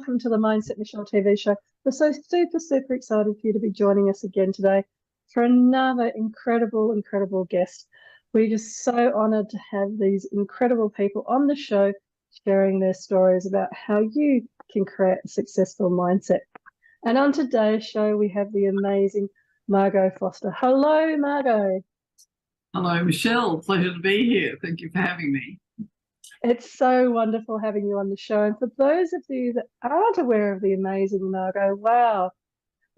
welcome to the Mindset Michele TV show. We're so super excited for you to be joining us again today for another incredible guest. We're just so honoured to have these incredible people on the show sharing their stories about how you can create a successful mindset. And on today's show, we have the amazing Margot Foster. Hello, Margot. Hello, Michele. Pleasure to be here. Thank you for having me. It's so wonderful having you on the show. And for those of you that aren't aware of the amazing Margot, wow,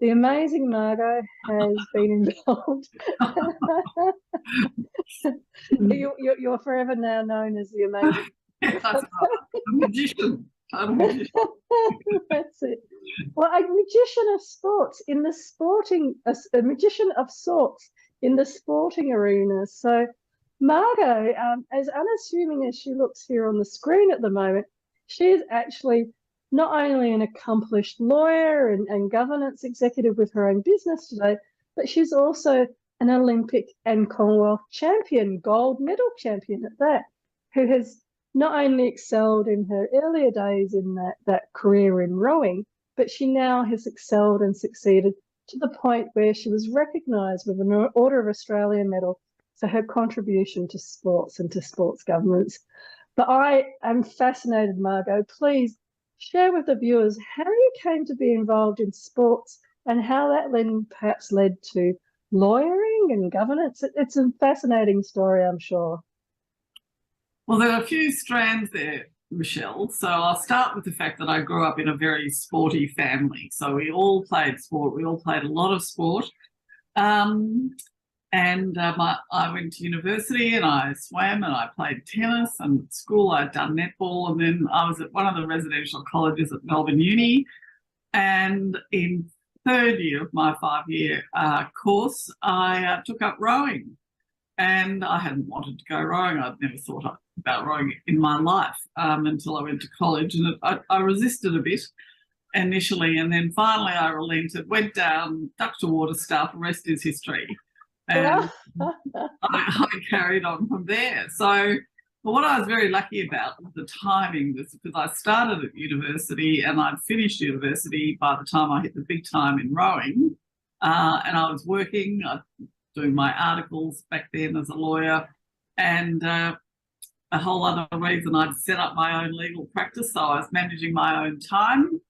the amazing Margot has been involved. You're forever now known as the amazing. That's right. A magician. I'm a magician. That's it. Well, a magician of sports in the sporting, a magician of sorts in the sporting arena. So Margot, as unassuming as she looks here on the screen at the moment, she is actually not only an accomplished lawyer and governance executive with her own business today, but she's also an Olympic and Commonwealth champion, gold medal champion at that, who has not only excelled in her earlier days in that career in rowing, but she now has excelled and succeeded to the point where she was recognised with an Order of Australia medal for her contribution to sports and to sports governance. But I am fascinated, Margot. Please share with the viewers how you came to be involved in sports and how that then perhaps led to lawyering and governance. It's a fascinating story, I'm sure. Well, there are a few strands there, Michele. So I'll start with the fact that I grew up in a very sporty family. So we all played sport. We all played a lot of sport. I went to university and I swam and I played tennis, and at school I'd done netball, and then I was at one of the residential colleges at Melbourne Uni, and in third year of my 5-year course I took up rowing, and I hadn't wanted to go rowing. I'd never thought about rowing in my life until I went to college, and I resisted a bit initially, and then finally I relented, went down, ducked to water staff, the rest is history. And I carried on from there. So what I was very lucky about was the timing, was because I started at university and I'd finished university by the time I hit the big time in rowing. And I was working, doing my articles back then as a lawyer, and a whole other reason I'd set up my own legal practice, so I was managing my own time.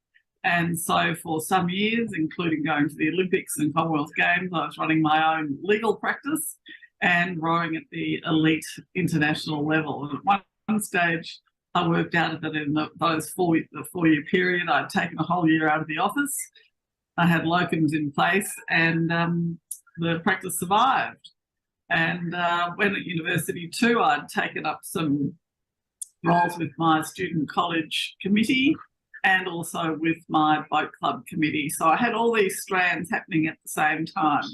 And so for some years, including going to the Olympics and Commonwealth Games, I was running my own legal practice and rowing at the elite international level. And at one stage, I worked out that in the 4-year period, I'd taken a whole year out of the office. I had locums in place, and the practice survived. And when at university too, I'd taken up some roles with my student college committee and also with my boat club committee. So I had all these strands happening at the same time.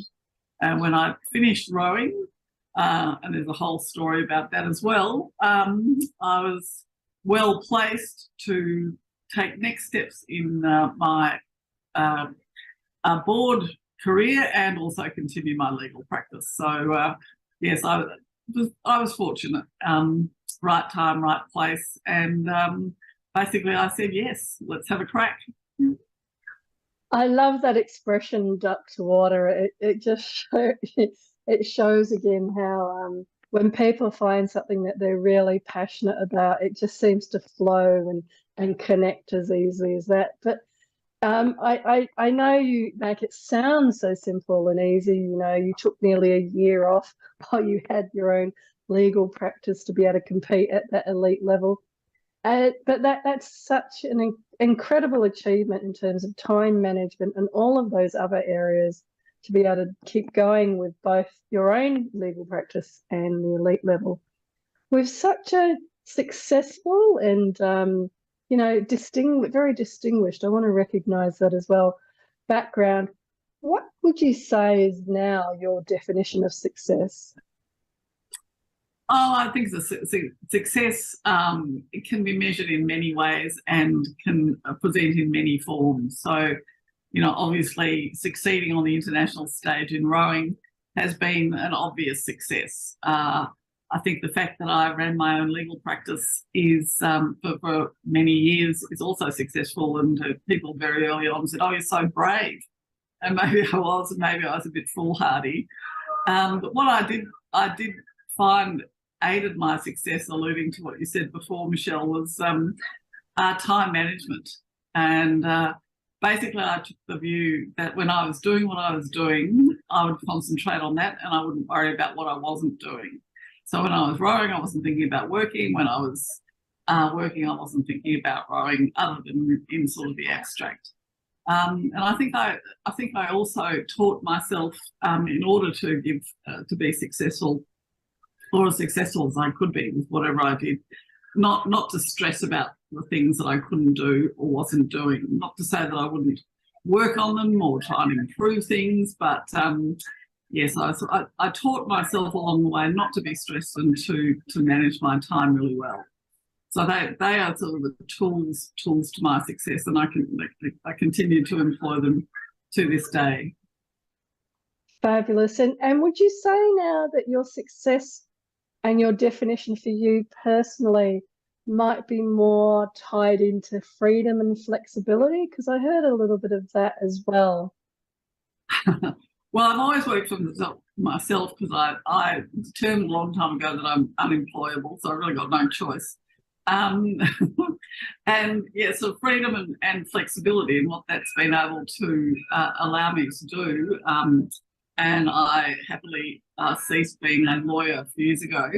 And when I finished rowing, and there's a whole story about that as well, I was well placed to take next steps in my board career and also continue my legal practice. So yes, I was fortunate. Right time, right place, and basically I said, yes, let's have a crack. I love that expression, duck to water. It just shows again how when people find something that they're really passionate about, it just seems to flow and connect as easily as that. But I know you make it sound so simple and easy. You know, you took nearly a year off while you had your own legal practice to be able to compete at that elite level. But that's such an incredible achievement in terms of time management and all of those other areas, to be able to keep going with both your own legal practice and the elite level. With such a successful and, very distinguished, I want to recognise that as well, background, what would you say is now your definition of success? Oh, I think success it can be measured in many ways and can present in many forms. So, obviously succeeding on the international stage in rowing has been an obvious success. I think the fact that I ran my own legal practice is for many years is also successful, and people very early on said, "Oh, you're so brave," and maybe I was, and maybe I was a bit foolhardy. But what I did find aided my success, alluding to what you said before, Michele, was time management. And basically I took the view that when I was doing what I was doing, I would concentrate on that and I wouldn't worry about what I wasn't doing. So when I was rowing, I wasn't thinking about working. When I was working, I wasn't thinking about rowing, other than in sort of the abstract. And I think I also taught myself, in order to to be successful, or as successful as I could be with whatever I did, not to stress about the things that I couldn't do or wasn't doing. Not to say that I wouldn't work on them or try and improve things, but yes, I taught myself along the way not to be stressed and to manage my time really well. So they are sort of the tools to my success, and I continue to employ them to this day. Fabulous. And would you say now that your success and your definition for you personally might be more tied into freedom and flexibility? Because I heard a little bit of that as well. Well, I've always worked for myself because I determined a long time ago that I'm unemployable, so I really got no choice. And yeah, so freedom and flexibility, and what that's been able to allow me to do. And I happily ceased being a lawyer a few years ago,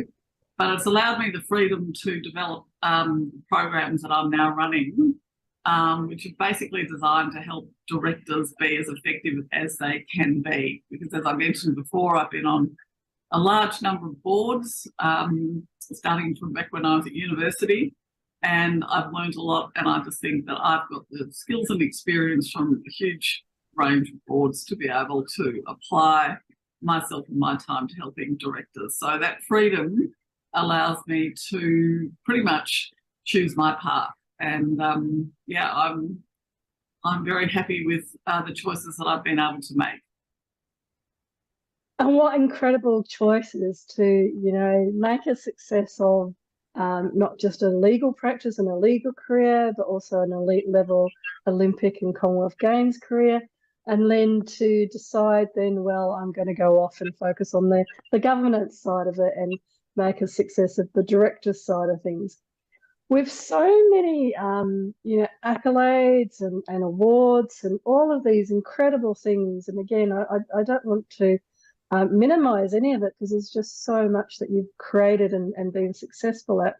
but it's allowed me the freedom to develop programs that I'm now running, which are basically designed to help directors be as effective as they can be. Because as I mentioned before, I've been on a large number of boards, starting from back when I was at university, and I've learned a lot, and I just think that I've got the skills and experience from a huge range of boards to be able to apply myself and my time to helping directors. So that freedom allows me to pretty much choose my path, and yeah, I'm very happy with the choices that I've been able to make. And what incredible choices to, you know, make a success of not just a legal practice and a legal career, but also an elite level Olympic and Commonwealth Games career. And then to decide then, well, I'm going to go off and focus on the governance side of it and make a success of the director's side of things. With so many, you know, accolades and awards and all of these incredible things. And again, I don't want to minimize any of it, because there's just so much that you've created and been successful at.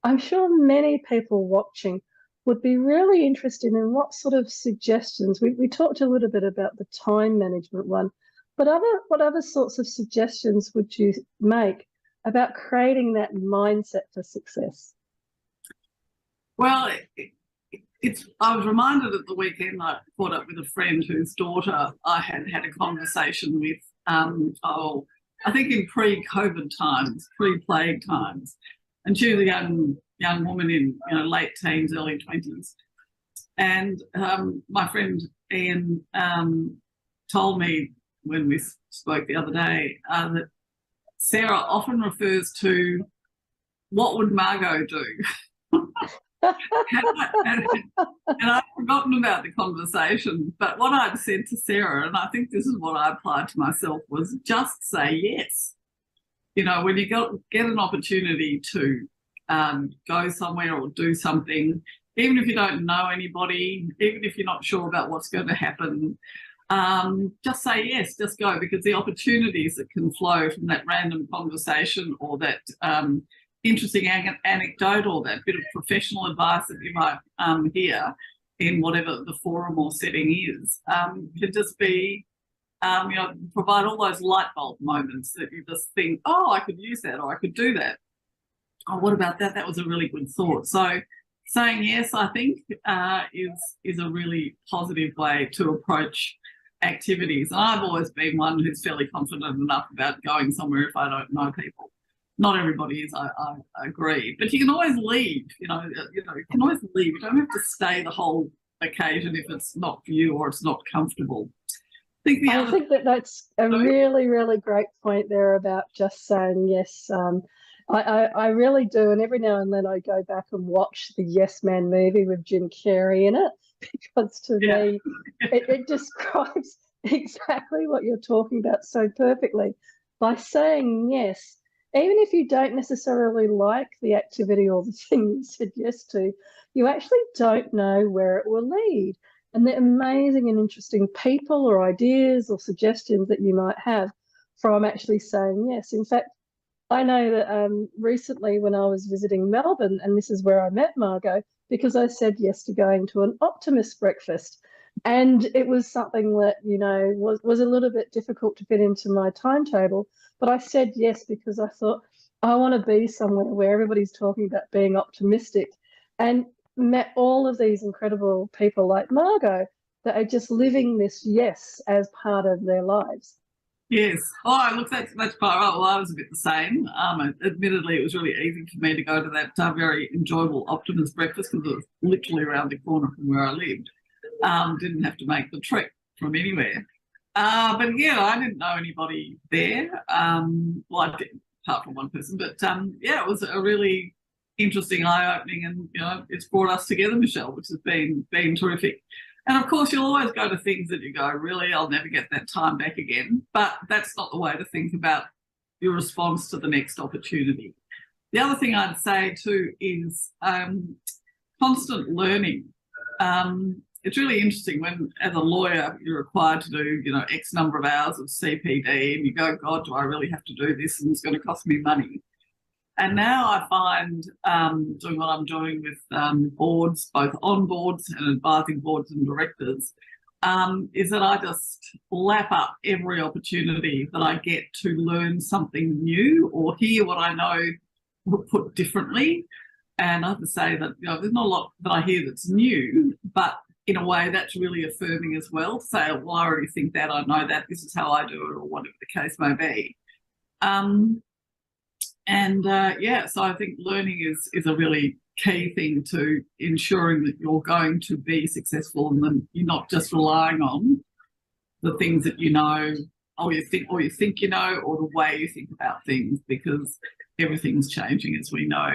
I'm sure many people watching would be really interested in what sort of suggestions. We talked a little bit about the time management one, but what other sorts of suggestions would you make about creating that mindset for success? Well, I was reminded at the weekend, I caught up with a friend whose daughter I had a conversation with, I think in pre-COVID times, pre-plague times, and she was a young woman in, you know, late teens, early 20s. And my friend Ian told me when we spoke the other day that Sarah often refers to, what would Margot do? and I'd forgotten about the conversation, but what I'd said to Sarah, and I think this is what I applied to myself, was just say yes. You know, when you get an opportunity to go somewhere or do something, even if you don't know anybody, even if you're not sure about what's going to happen, just say yes, just go, because the opportunities that can flow from that random conversation or that interesting anecdote or that bit of professional advice that you might hear in whatever the forum or setting is, can just be, you know, provide all those light bulb moments that you just think, oh, I could use that, or I could do that. Oh, what about that? That was a really good thought. So saying yes, I think, is a really positive way to approach activities. And I've always been one who's fairly confident enough about going somewhere if I don't know people. Not everybody is, I agree, but you can always leave. You know, you can always leave. You don't have to stay the whole occasion if it's not for you or it's not comfortable. I think that's a really, really great point there about just saying yes. I really do. And every now and then I go back and watch the Yes Man movie with Jim Carrey in it, because to me, it describes exactly what you're talking about so perfectly. By saying yes, even if you don't necessarily like the activity or the thing you said yes to, you actually don't know where it will lead. And the amazing and interesting people or ideas or suggestions that you might have from actually saying yes. In fact, I know that recently when I was visiting Melbourne, and this is where I met Margot, because I said yes to going to an Optimist breakfast. And it was something that, was a little bit difficult to fit into my timetable. But I said yes because I thought I want to be somewhere where everybody's talking about being optimistic, and met all of these incredible people like Margot that are just living this yes as part of their lives. Yes. Oh, look, that's quite right. Well, I was a bit the same. Admittedly, it was really easy for me to go to that very enjoyable Optimist breakfast because it was literally around the corner from where I lived. Didn't have to make the trek from anywhere. But yeah, I didn't know anybody there. Well, I did, apart from one person. But yeah, it was a really interesting, eye-opening, and it's brought us together, Michele, which has been terrific. And of course, you'll always go to things that you go, really, I'll never get that time back again. But that's not the way to think about your response to the next opportunity. The other thing I'd say too is constant learning. It's really interesting when, as a lawyer, you're required to do, X number of hours of CPD, and you go, God, do I really have to do this? And it's going to cost me money. And now I find doing what I'm doing with boards, both on boards and advising boards and directors, is that I just lap up every opportunity that I get to learn something new or hear what I know put differently. And I have to say that there's not a lot that I hear that's new, but in a way that's really affirming as well. To say, well, I already think that, I know that, this is how I do it, or whatever the case may be. So I think learning is a really key thing to ensuring that you're going to be successful, and then you're not just relying on the things that you know, or you think or the way you think about things, because everything's changing, as we know.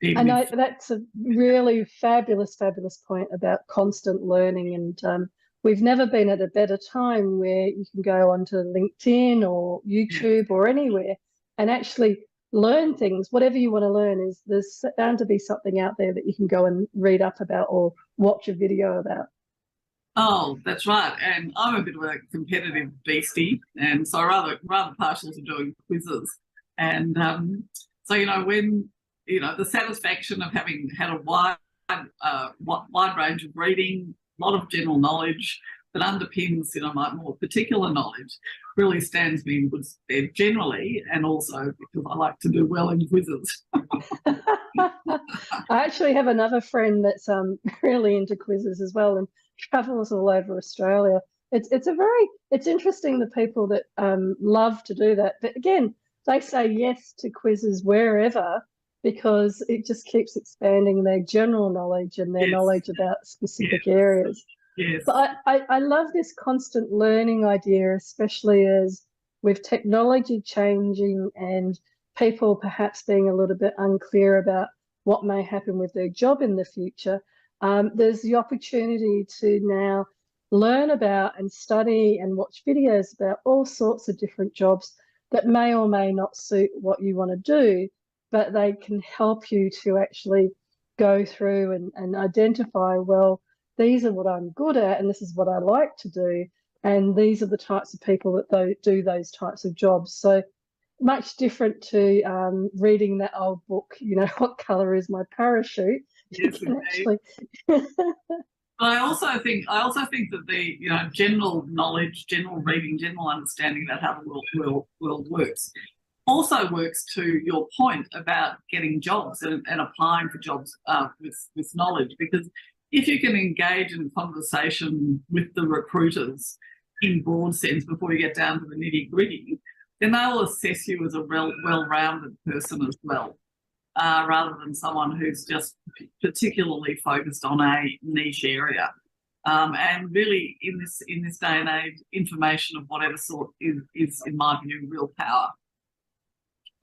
I know that's a really fabulous point about constant learning, and we've never been at a better time where you can go onto LinkedIn or YouTube or anywhere and actually learn things. Whatever you want to learn, there's bound to be something out there that you can go and read up about or watch a video about. Oh, that's right. And I'm a bit of a competitive beastie, and so rather partial to doing quizzes. And so when the satisfaction of having had a wide range of reading, a lot of general knowledge that underpins my more particular knowledge, really stands me in good stead generally, and also because I like to do well in quizzes. I actually have another friend that's really into quizzes as well and travels all over Australia. It's interesting, the people that love to do that. But again, they say yes to quizzes wherever, because it just keeps expanding their general knowledge and their knowledge about specific areas. Yes. But I love this constant learning idea, especially as with technology changing and people perhaps being a little bit unclear about what may happen with their job in the future. There's the opportunity to now learn about and study and watch videos about all sorts of different jobs that may or may not suit what you want to do, but they can help you to actually go through and identify, well, these are what I'm good at and this is what I like to do, and these are the types of people that do those types of jobs. So much different to reading that old book, what colour is my parachute? Yes, actually. I also think that the general knowledge, general reading, general understanding about how the world works also works to your point about getting jobs and applying for jobs with knowledge. Because if you can engage in conversation with the recruiters in broad sense before you get down to the nitty-gritty, then they'll assess you as a well-rounded person as well, rather than someone who's just particularly focused on a niche area. And really, in this day and age, information of whatever sort is in my view, real power.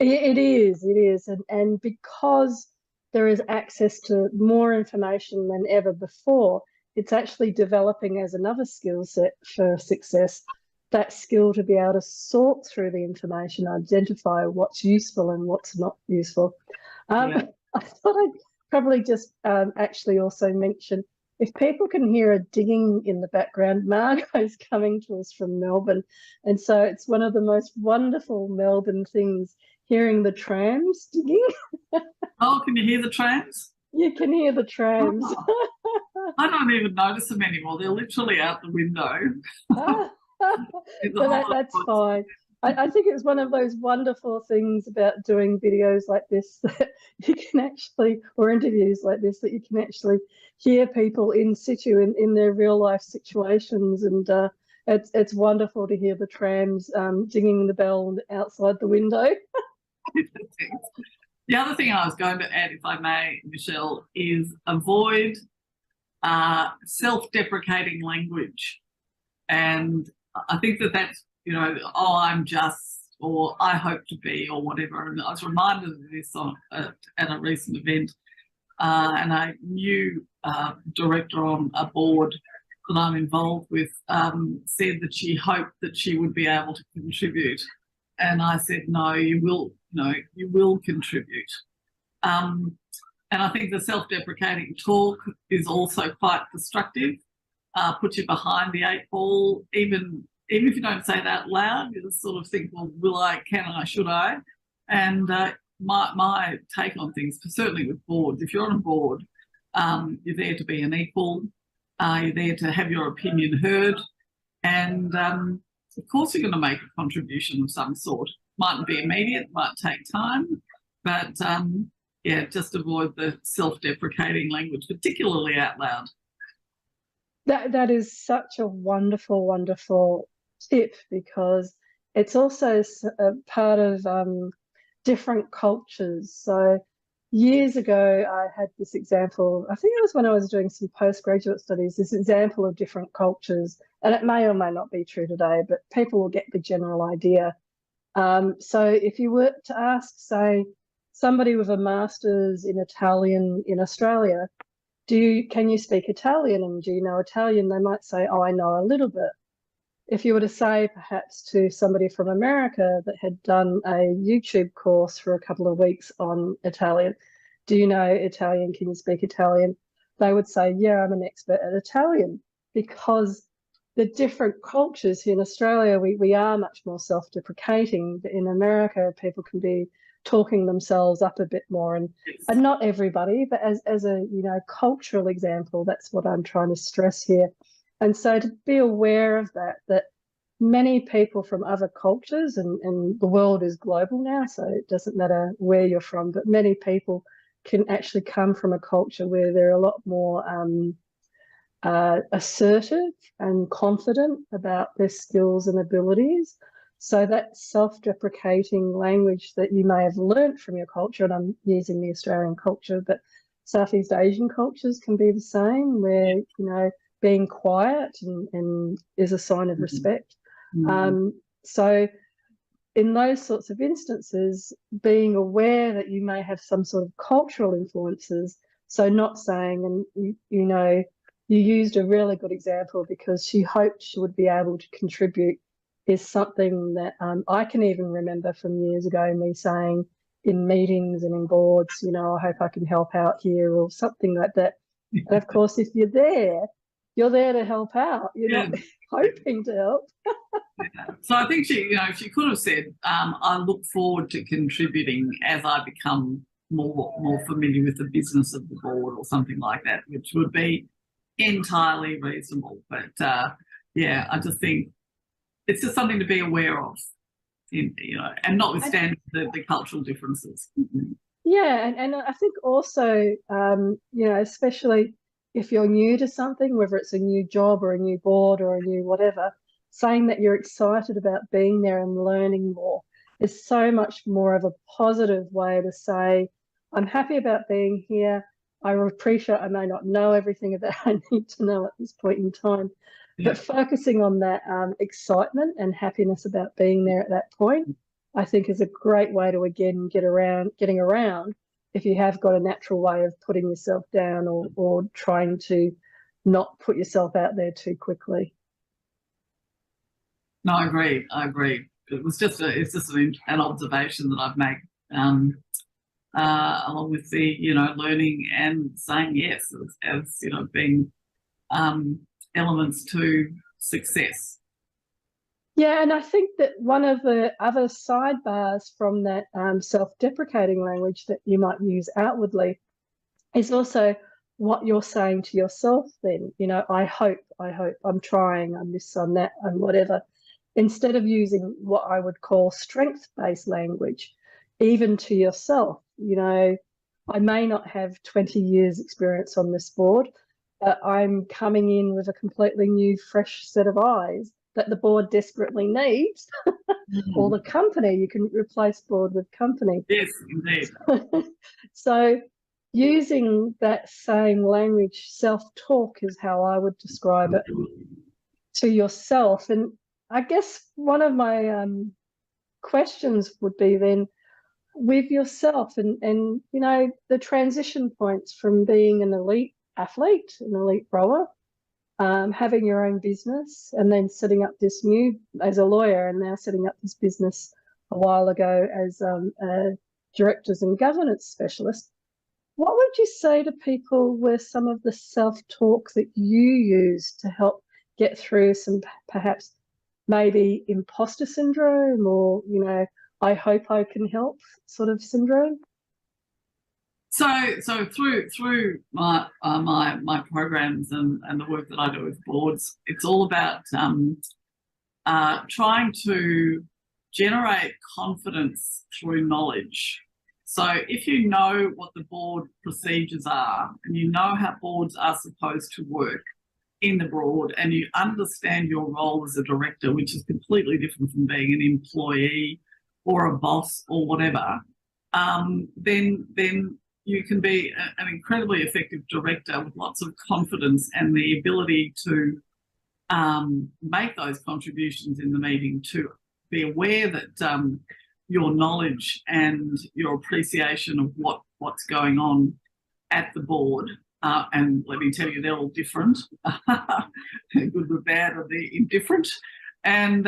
It is. And because there is access to more information than ever before, it's actually developing as another skill set for success, that skill to be able to sort through the information, identify what's useful and what's not useful. Yeah. I thought I'd probably just actually also mention, if people can hear a dinging in the background, Margot's coming to us from Melbourne. And so it's one of the most wonderful Melbourne things, hearing the trams dinging. Oh, can you hear the trams? You can hear the trams. Oh, I don't even notice them anymore. They're literally out the window. But that's fine. I think it's one of those wonderful things about doing videos like this, that you can actually, or interviews like this, that you can actually hear people in situ in their real life situations. And it's wonderful to hear the trams dinging the bell outside the window. The other thing I was going to add, if I may, Michele, is avoid self-deprecating language. And I think that that's, you know, oh, I'm just, or I hope to be, or whatever. And I was reminded of this at a recent event, and a new director on a board that I'm involved with said that she hoped that she would be able to contribute. And I said, no, you will contribute. And I think the self-deprecating talk is also quite destructive. Puts you behind the eight ball, even if you don't say it out loud, you just sort of think, well, will I, can I, should I? And my take on things, certainly with boards, if you're on a board, you're there to be an equal, you're there to have your opinion heard, and of course you're going to make a contribution of some sort. Mightn't be immediate, might take time, but yeah, just avoid the self-deprecating language, particularly out loud. That is such a wonderful, wonderful tip, because it's also a part of different cultures. So years ago, I had this example, I think it was when I was doing some postgraduate studies, this example of different cultures, and it may or may not be true today, but people will get the general idea. So if you were to ask, say, somebody with a master's in Italian in Australia, can you speak Italian and do you know Italian? They might say, oh, I know a little bit. If you were to say perhaps to somebody from America that had done a YouTube course for a couple of weeks on Italian, do you know Italian? Can you speak Italian? They would say, yeah, I'm an expert at Italian, because the different cultures here in Australia, we are much more self-deprecating. In America, people can be talking themselves up a bit more, and not everybody, but as a cultural example, that's what I'm trying to stress here. And so to be aware of that many people from other cultures, and the world is global now, so it doesn't matter where you're from, but many people can actually come from a culture where they're a lot more assertive and confident about their skills and abilities. So that self-deprecating language that you may have learnt from your culture, and I'm using the Australian culture, but Southeast Asian cultures can be the same, where, being quiet and is a sign of respect. So in those sorts of instances, being aware that you may have some sort of cultural influences, so not saying, and you used a really good example, because she hoped she would be able to contribute, is something that I can even remember from years ago, me saying in meetings and in boards, I hope I can help out here, or something like that. And of course, if you're there to help out. You're not hoping to help. So I think she could have said, I look forward to contributing as I become more familiar with the business of the board, or something like that, which would be entirely reasonable. But I just think it's just something to be aware of, and notwithstanding the cultural differences. Yeah, and I think also, especially if you're new to something, whether it's a new job or a new board or a new whatever, saying that you're excited about being there and learning more is so much more of a positive way to say, I'm happy about being here. I appreciate I may not know everything that I need to know at this point in time, but focusing on that excitement and happiness about being there at that point I think is a great way to, again, getting around if you have got a natural way of putting yourself down or trying to not put yourself out there too quickly. No, I agree. It's just an observation that I've made, along with the, learning and saying yes as being elements to success. Yeah, and I think that one of the other sidebars from that self-deprecating language that you might use outwardly is also what you're saying to yourself then. I hope, I'm trying, I'm this, I'm that, I'm whatever. Instead of using what I would call strength-based language, even to yourself. I may not have 20 years experience on this board, but I'm coming in with a completely new, fresh set of eyes that the board desperately needs, or the company. You can replace board with company. Yes, indeed. So using that same language, self-talk is how I would describe it, to yourself. And I guess one of my questions would be then, with yourself and the transition points from being an elite athlete, an elite rower, having your own business, and then setting up this new, as a lawyer, and now setting up this business a while ago as a directors and governance specialist. What would you say to people with some of the self-talk that you use to help get through some perhaps maybe imposter syndrome, or, I hope I can help sort of syndrome? So through my programs and the work that I do with boards, it's all about trying to generate confidence through knowledge. So if you know what the board procedures are, and you know how boards are supposed to work in the board, and you understand your role as a director, which is completely different from being an employee or a boss or whatever, then you can be an incredibly effective director with lots of confidence and the ability to make those contributions in the meeting, to be aware that your knowledge and your appreciation of what's going on at the board, and let me tell you, they're all different, good, the bad, or the indifferent, and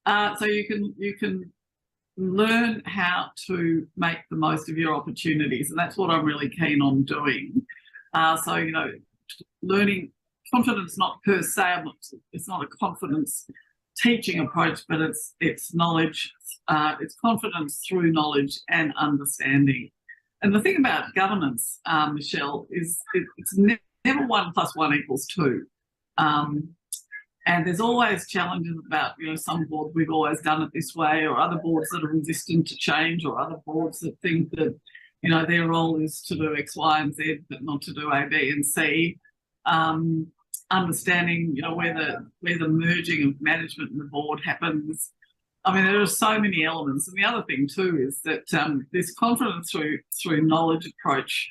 so you can learn how to make the most of your opportunities, and that's what I'm really keen on doing. So learning confidence, not per se, it's not a confidence teaching approach, but it's knowledge, it's confidence through knowledge and understanding. And the thing about governance, Michele, is it's never 1 + 1 = 2. And there's always challenges about, some boards we've always done it this way, or other boards that are resistant to change, or other boards that think that, their role is to do X, Y, and Z, but not to do A, B, and C. Understanding, where the merging of management and the board happens. I mean, there are so many elements. And the other thing too is that this confidence through knowledge approach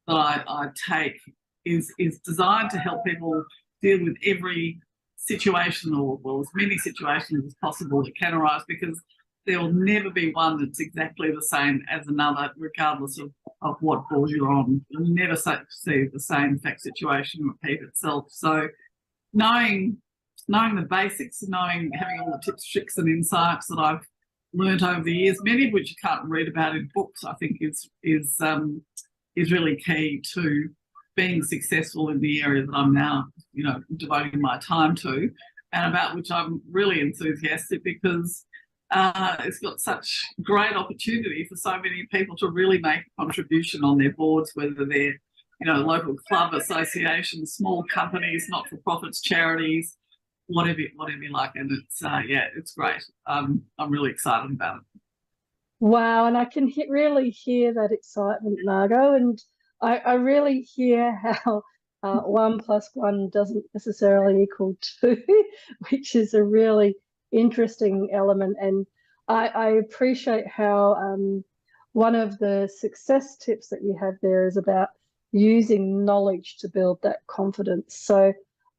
that I take is designed to help people deal with every situation, or as many situations as possible that can arise, because there will never be one that's exactly the same as another, regardless of what board you're on. You'll never see the same fact situation repeat itself. So knowing the basics, having all the tips, tricks and insights that I've learned over the years, many of which you can't read about in books, I think is really key to being successful in the area that I'm now, devoting my time to, and about which I'm really enthusiastic, because it's got such great opportunity for so many people to really make a contribution on their boards, whether they're, local club, associations, small companies, not-for-profits, charities, whatever you like. And it's great. I'm really excited about it. Wow, and I can really hear that excitement, Margot, and I really hear how 1 + 1 doesn't necessarily = 2, which is a really interesting element. And I appreciate how one of the success tips that you have there is about using knowledge to build that confidence. So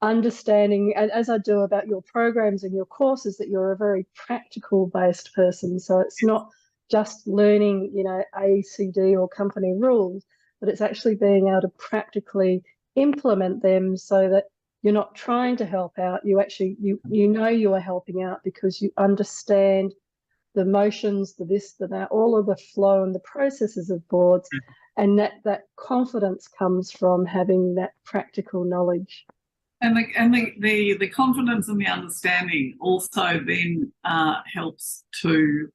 understanding, and as I do about your programs and your courses, that you're a very practical based person. So it's not just learning, you know, ACD or company rules, but it's actually being able to practically implement them so that you're not trying to help out. You actually, you know you are helping out because you understand the motions, the this, the that, all of the flow and the processes of boards, and that confidence comes from having that practical knowledge. And the confidence and the understanding also then helps to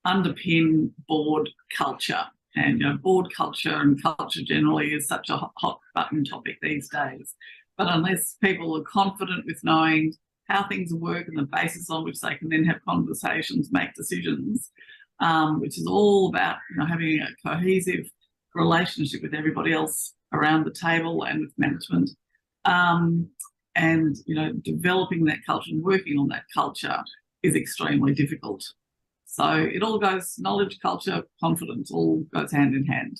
underpin board culture. And you know, board culture and culture generally is such a hot button topic these days. But unless people are confident with knowing how things work and the basis on which they can then have conversations, make decisions, which is all about, you know, having a cohesive relationship with everybody else around the table and with management, and you know, developing that culture and working on that culture is extremely difficult. So it all goes, knowledge, culture, confidence, all goes hand in hand.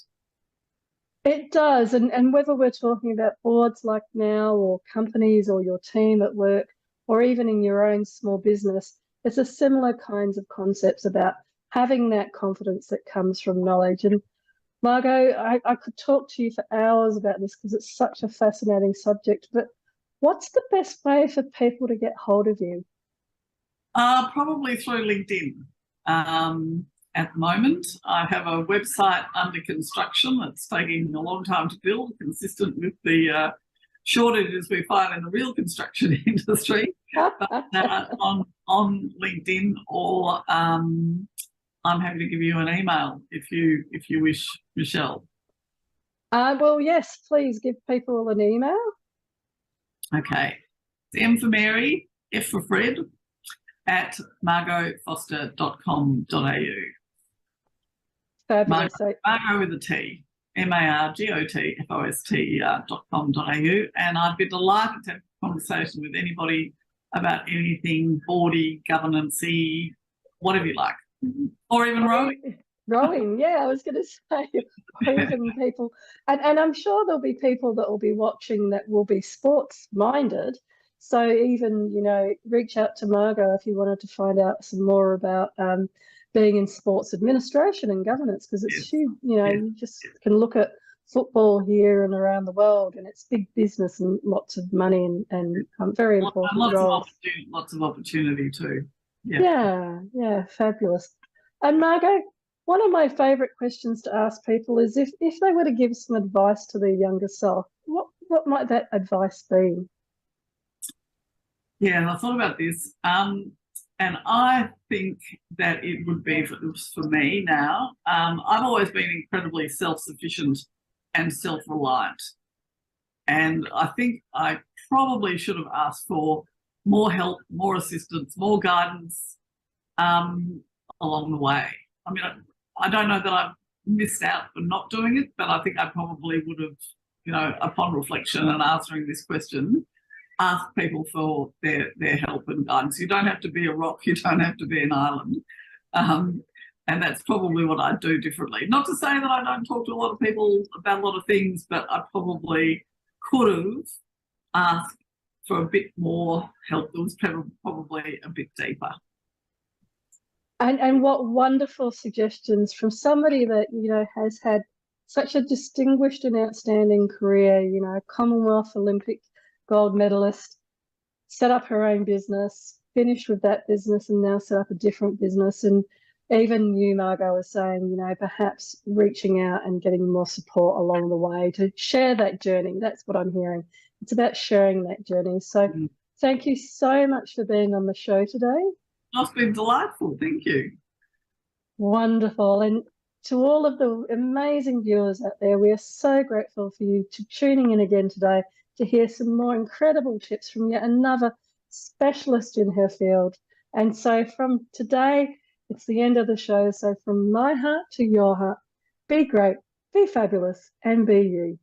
It does, and whether we're talking about boards like now, or companies, or your team at work, or even in your own small business, it's a similar kinds of concepts about having that confidence that comes from knowledge. And Margot, I could talk to you for hours about this because it's such a fascinating subject, but what's the best way for people to get hold of you? Probably through LinkedIn. At the moment, I have a website under construction that's taking a long time to build, consistent with the shortages we find in the real construction industry. But on LinkedIn, or I'm happy to give you an email if you wish, Michele. Well, yes, please give people an email. Okay. It's M for Mary, F for Fred, at margotfoster.com.au. Fabulous. Margot with a T, MARGOTFOST.com.au. And I'd be delighted to have a conversation with anybody about anything boardy, governance-y, whatever you like. Or even rowing. Rowing, yeah, I was going to say, or even people. And I'm sure there'll be people that will be watching that will be sports-minded. So even, you know, reach out to Margot if you wanted to find out some more about being in sports administration and governance, because it's huge. You know, you just can look at football here and around the world, and it's big business and lots of money and very important roles. Lots of opportunity too. Yeah, fabulous. And Margot, one of my favourite questions to ask people is if they were to give some advice to their younger self, what might that advice be? Yeah, I thought about this, and I think that it would be for me now. I've always been incredibly self-sufficient and self-reliant, and I think I probably should have asked for more help, more assistance, more guidance along the way. I mean, I don't know that I've missed out for not doing it, but I think I probably would have, you know, upon reflection and answering this question, ask people for their help and guidance. You don't have to be a rock, you don't have to be an island. And that's probably what I'd do differently. Not to say that I don't talk to a lot of people about a lot of things, but I probably could have asked for a bit more help that was probably a bit deeper. And what wonderful suggestions from somebody that, you know, has had such a distinguished and outstanding career, you know, Commonwealth, Olympic gold medalist, set up her own business, finished with that business and now set up a different business. And even you, Margot, was saying, you know, perhaps reaching out and getting more support along the way to share that journey. That's what I'm hearing. It's about sharing that journey. So thank you so much for being on the show today. It's been delightful. Thank you. Wonderful. And to all of the amazing viewers out there, we are so grateful for you tuning in again today to hear some more incredible tips from yet another specialist in her field. And so from today, it's the end of the show. So from my heart to your heart, be great, be fabulous, and be you.